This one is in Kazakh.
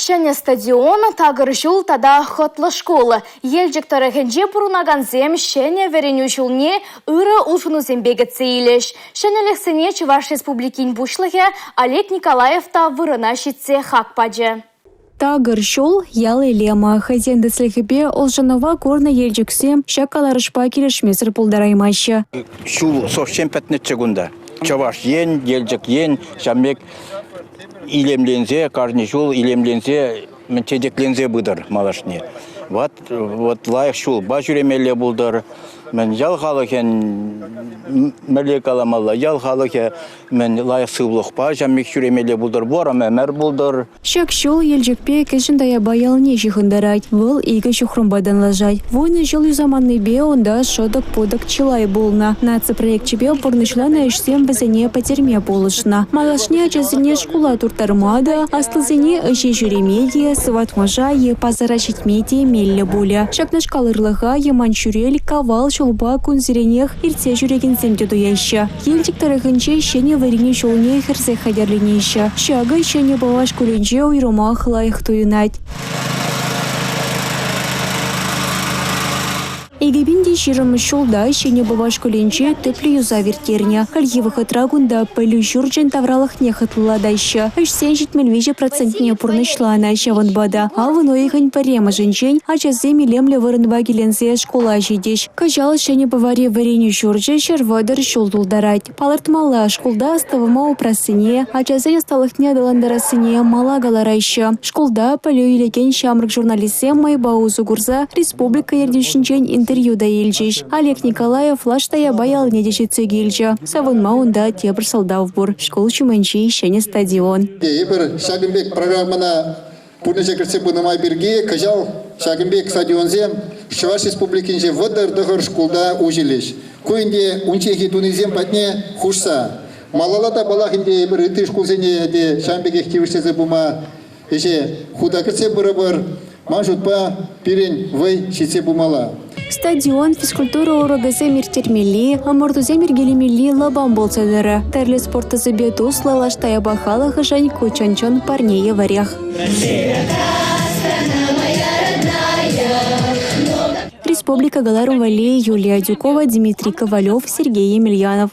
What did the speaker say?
Шәне стадион, тагыр жул тада хотлы школы. Елжік тарахенже пұрунаган зем шәне вереню жылне үрі ұлшыну зембегі цейлеш. Шәне лексене Чуваш республикин бушлығы Олег Николаев та вырына шитсе хакпаджы. Тагыр шол ялы лема. Хазенді слихіпе олжанова корна елжіксем шакаларышпа келешмесір пулдараймашы. Шул совсем пятнетче гунда. Чуваш ен, елжік ен, шамбек илемлензе, каждый шул илемлензе, чедеклензе бұдыр малашне. Вот лайық шул ба жүремелі бұлдыр. Мен ял халықен мәлек аламалла, ял халықе мен лайық сывлықпа, жаммек жүремелі бұлдыр, борам әмір бұлдыр. Шак шул елжікпе кәшіндая баялыне жихындарай, выл игі шухрымбадан лажай. Войны жыл юзаманны бе онда шодық подық чилай болна. Наци проектчебе бұрнышлана үшсем бізіне пәтерме болышна. Малашне ачасыне шкула туртармада, аслызыне үші жүремеге, сыватмажа е пазара шетмеде мелі боля. Шакнашкалырлыға еман жүрел кавал шолба күнзіренех ирте жүреген земде дуяща. Елдік тарихынче шене варине шолне хірзе хадерленейші. Шағы шене балаш көленже уйрымақ лайық туйынать. Егебінде жирымы шолда шене баваш көленче төплі юза вертерне. Кальевы хытрагунда пөлі жүрджен тавралық не хытлыладайшы. 80-70% пұрнышлана шавын бада. Авын ойығын парема жынчен, ачазе милемлі вырынба келензе школа жедеш. Кажал шене баваре варене жүрджен шервадыр шолдулдарать. Палыртмала школда аставыма упрасыне, ачазе асталықне адаландарасыне мала галарайшы. Школда пөлі үйлеген шамрық журналисем майбаузу гурза республика ердешінчен интервьюда елжеш. Олег Николаев лаштая баял недешетсе келжі. Савын маунда тебір салдав бұр. Школ чуманчи шәне стадион. Ебір Шагымбек программана пұрныша кірсе бұнымай бірге кажал Шагымбек стадионзем Чуваш республикинже вăдăр дăхăр школда ужелеш. Куинде унчехи тунизем патне хушса. Малалата балахинде ебір үті школзене де Шагымбек активишсезе бұма еше худа кірсе бұры-бір мажутпа пирен вай шитсе бұмала. Стадион физкультура урогасы миртермели, амортузе миргелемели лабам болсадыры. Тәрлі спорттызы бетус лалаштая бахала хышань кучанчон парнее варях. Республика Галарум Валей, Юлия Дюкова, Дмитрий Ковалев, Сергей Емельянов.